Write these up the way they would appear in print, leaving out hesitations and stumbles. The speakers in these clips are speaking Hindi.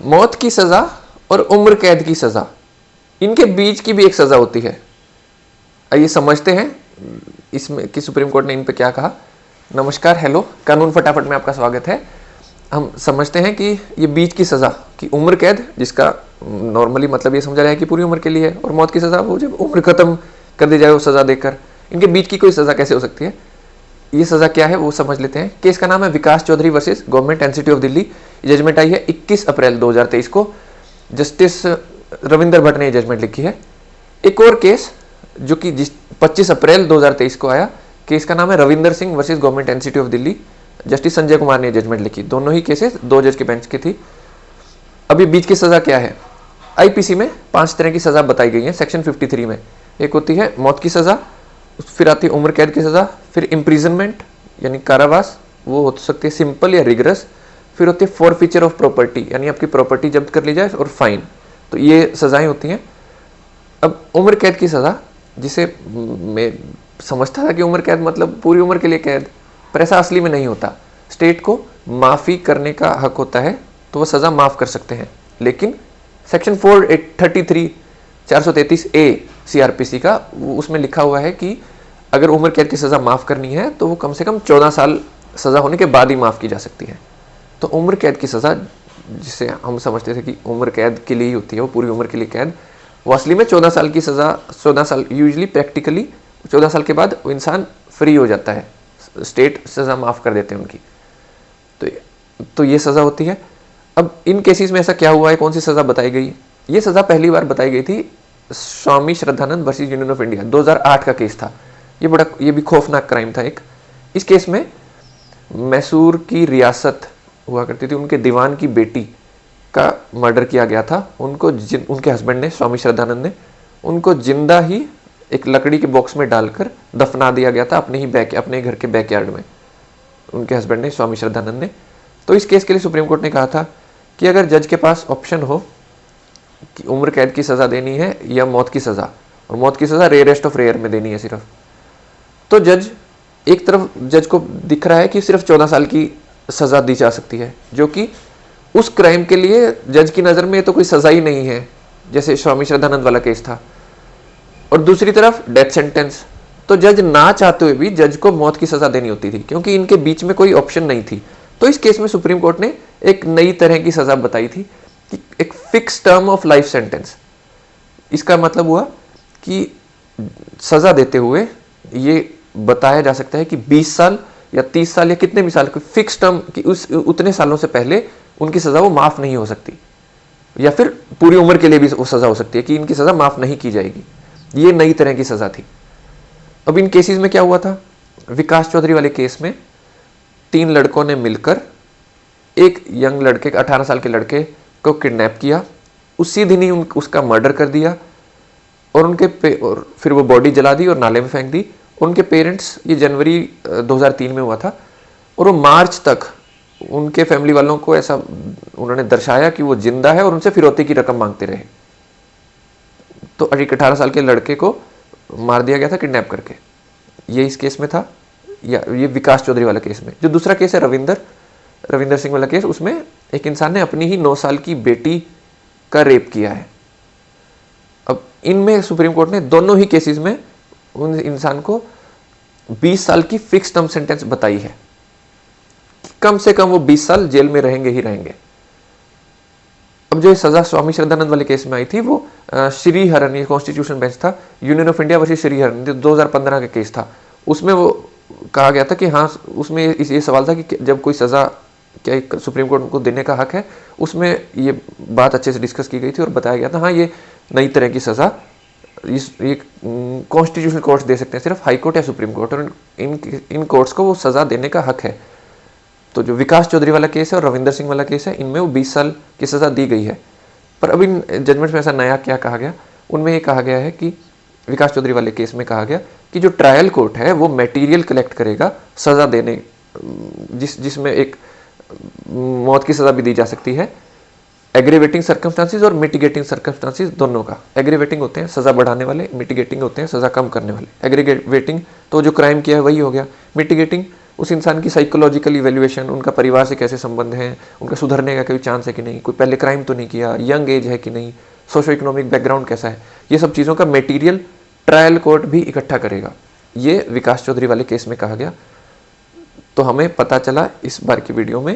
मौत की सजा और उम्र कैद की सजा, इनके बीच की भी एक सजा होती है। आइए समझते हैं इसमें कि सुप्रीम कोर्ट ने इन पे क्या कहा। नमस्कार, हेलो, कानून फटाफट में आपका स्वागत है। हम समझते हैं कि ये बीच की सजा कि उम्र कैद, जिसका नॉर्मली मतलब ये समझा जाए कि पूरी उम्र के लिए है, और मौत की सजा वो जब उम्र खत्म कर दी जाए वो सजा देकर, इनके बीच की कोई सजा कैसे हो सकती है। ये सजा क्या है वो समझ लेते हैं। केस का नाम है Vikas Chaudhary versus government NCT of Delhi. Judgment आई है 21 अप्रैल 2023 को। जस्टिस रविंदर भट्ट ने जजमेंट लिखी है। एक और केस जो कि 25 अप्रैल 2023 को आया, केस का नाम है Ravinder Singh versus government NCT of Delhi. Justice Sanjay Kumar ने जजमेंट लिखी। दोनों ही केसेस 2 जज के बेंच की थी। अभी बीच की सजा क्या है। आईपीसी में 5 तरह की सजा बताई गई है सेक्शन 53 में। एक होती है मौत की सजा, फिर आती है उम्र कैद की सजा, फिर इम्प्रिजनमेंट यानी कारावास, वो हो सकती है सिंपल या रिगरस, फिर होती है फॉरफीचर ऑफ प्रॉपर्टी यानी आपकी प्रॉपर्टी जब्त कर ली जाए, और फाइन। तो ये सजाएं होती हैं। अब उम्र कैद की सजा, जिसे मैं समझता था कि उम्र कैद मतलब पूरी उम्र के लिए कैद, पर ऐसा असली में नहीं होता। स्टेट को माफ़ी करने का हक होता है तो वह सज़ा माफ़ कर सकते हैं, लेकिन सेक्शन 433 ए सीआरपीसी का उसमें लिखा हुआ है कि अगर उम्र कैद की सज़ा माफ़ करनी है तो वो कम से कम 14 साल सज़ा होने के बाद ही माफ़ की जा सकती है। तो उम्र कैद की सज़ा, जिसे हम समझते थे कि उम्र कैद के लिए ही होती है, वो पूरी उम्र के लिए कैद, वो असली में 14 साल की सज़ा, 14 साल यूजली प्रैक्टिकली 14 साल के बाद वो इंसान फ्री हो जाता है, स्टेट सज़ा माफ़ कर देते हैं उनकी। तो ये सज़ा होती है। अब इन केसेस में ऐसा क्या हुआ है, कौन सी सज़ा बताई गई। ये सज़ा पहली बार बताई गई थी Swami Shraddhanand versus union of India, 2008 का केस था। ये भी खौफनाक क्राइम था एक। इस केस में मैसूर की रियासत हुआ करती थी, उनके दीवान की बेटी का मर्डर किया गया था। उनके हस्बैंड ने, स्वामी श्रद्धानंद ने, उनको जिंदा ही एक लकड़ी के बॉक्स में डालकर दफना दिया गया था अपने घर के बैकयार्ड में, उनके हस्बैंड ने, स्वामी श्रद्धानंद ने। तो इस केस के लिए सुप्रीम कोर्ट ने कहा था कि अगर जज के पास ऑप्शन हो कि उम्र कैद की सज़ा देनी है या मौत की सज़ा, और मौत की सज़ा रेयरेस्ट ऑफ रेयर में देनी है सिर्फ, तो एक तरफ जज को दिख रहा है कि सिर्फ 14 साल की सज़ा दी जा सकती है, जो कि उस क्राइम के लिए जज की नज़र में तो कोई सज़ा ही नहीं है, जैसे स्वामी श्रद्धानंद वाला केस था। और दूसरी तरफ डेथ सेंटेंस, तो जज ना चाहते हुए भी जज को मौत की सज़ा देनी होती थी, क्योंकि इनके बीच में कोई ऑप्शन नहीं थी। तो इस केस में सुप्रीम कोर्ट ने एक नई तरह की सज़ा बताई थी कि एक fix term of life sentence. इसका मतलब हुआ कि सज़ा देते हुए ये बताया जा सकता है कि 20 साल या 30 साल या कितने भी साल की फिक्स टर्म की उतने सालों से पहले उनकी सज़ा वो माफ़ नहीं हो सकती, या फिर पूरी उम्र के लिए भी वो सज़ा हो सकती है कि इनकी सज़ा माफ़ नहीं की जाएगी। ये नई तरह की सज़ा थी। अब इन केसेस में क्या हुआ था, विकास चौधरी वाले केस में 3 लड़कों ने मिलकर एक यंग लड़के, 18 साल के लड़के को किडनैप किया, उसी दिन ही उसका मर्डर कर दिया, और फिर वो बॉडी जला दी और नाले में फेंक दी। उनके पेरेंट्स, ये जनवरी 2003 में हुआ था, और वो मार्च तक उनके फैमिली वालों को ऐसा उन्होंने दर्शाया कि वो जिंदा है और उनसे फिरौती की रकम मांगते रहे। तो 18 साल के लड़के को मार दिया गया था किडनैप करके। ये इस केस में था, या ये विकास चौधरी वाला केस में। जो दूसरा केस है रविंदर सिंह वाला केस, उसमें एक इंसान ने अपनी ही 9 साल की बेटी का रेप किया है। अब इनमें सुप्रीम कोर्ट ने दोनों ही केसेस में उन इंसान को 20 साल की फिक्स टर्म सेंटेंस बताई है, कम से कम वो 20 साल जेल में रहेंगे ही रहेंगे। अब जो सजा स्वामी श्रद्धानंद वाले केस में आई थी, वो श्रीहरन, ये कॉन्स्टिट्यूशन बेंच था, union of India versus Sriharan, 2015 का केस था। उसमें वो कहा गया था कि हाँ, उसमें ये सवाल था कि जब कोई सज़ा क्या सुप्रीम कोर्ट को देने का हक है, उसमें ये बात अच्छे से डिस्कस की गई थी और बताया गया था हाँ, ये नई तरह की सज़ा ये कॉन्स्टिट्यूशनल कोर्ट्स दे सकते हैं, सिर्फ हाई कोर्ट या सुप्रीम कोर्ट, और इन कोर्ट्स को वो सज़ा देने का हक है। तो जो विकास चौधरी वाला केस है और रविंदर सिंह वाला केस है, इनमें वो 20 साल की सज़ा दी गई है। पर अब इन जजमेंट्स में ऐसा नया क्या कहा गया, उनमें ये कहा गया है कि विकास चौधरी वाले केस में कहा गया कि जो ट्रायल कोर्ट है वो मटेरियल कलेक्ट करेगा सज़ा देने, जिसमें एक मौत की सज़ा भी दी जा सकती है, एग्रीवेटिंग सर्कमस्टांसिस और मिटिगेटिंग सर्कमस्टांसिस दोनों का। एग्रीवेटिंग होते हैं सज़ा बढ़ाने वाले, मिटिगेटिंग होते हैं सज़ा कम करने वाले। एग्रीवेटिंग तो जो क्राइम किया है वही हो गया, मिटिगेटिंग उस इंसान की साइकोलॉजिकल इवेल्युएशन, उनका परिवार से कैसे संबंध है, उनका सुधरने का कोई चांस है कि नहीं, कोई पहले क्राइम तो नहीं किया, यंग एज है कि नहीं, सोशो इकोनॉमिक बैकग्राउंड कैसा है, ये सब चीज़ों का मटेरियल ट्रायल कोर्ट भी इकट्ठा करेगा। ये विकास चौधरी वाले केस में कहा गया। तो हमें पता चला इस बार की वीडियो में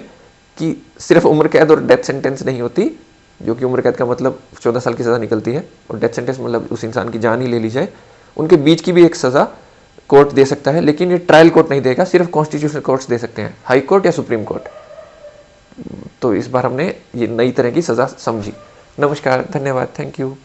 कि सिर्फ उम्र कैद और डेथ सेंटेंस नहीं होती, जो कि उम्र कैद का मतलब 14 साल की सज़ा निकलती है, और डेथ सेंटेंस मतलब उस इंसान की जान ही ले ली जाए, उनके बीच की भी एक सज़ा कोर्ट दे सकता है, लेकिन ये ट्रायल कोर्ट नहीं देगा, सिर्फ कॉन्स्टिट्यूशनल कोर्ट्स दे सकते हैं, हाई कोर्ट या सुप्रीम कोर्ट। तो इस बार हमने ये नई तरह की सज़ा समझी। नमस्कार, धन्यवाद, थैंक यू।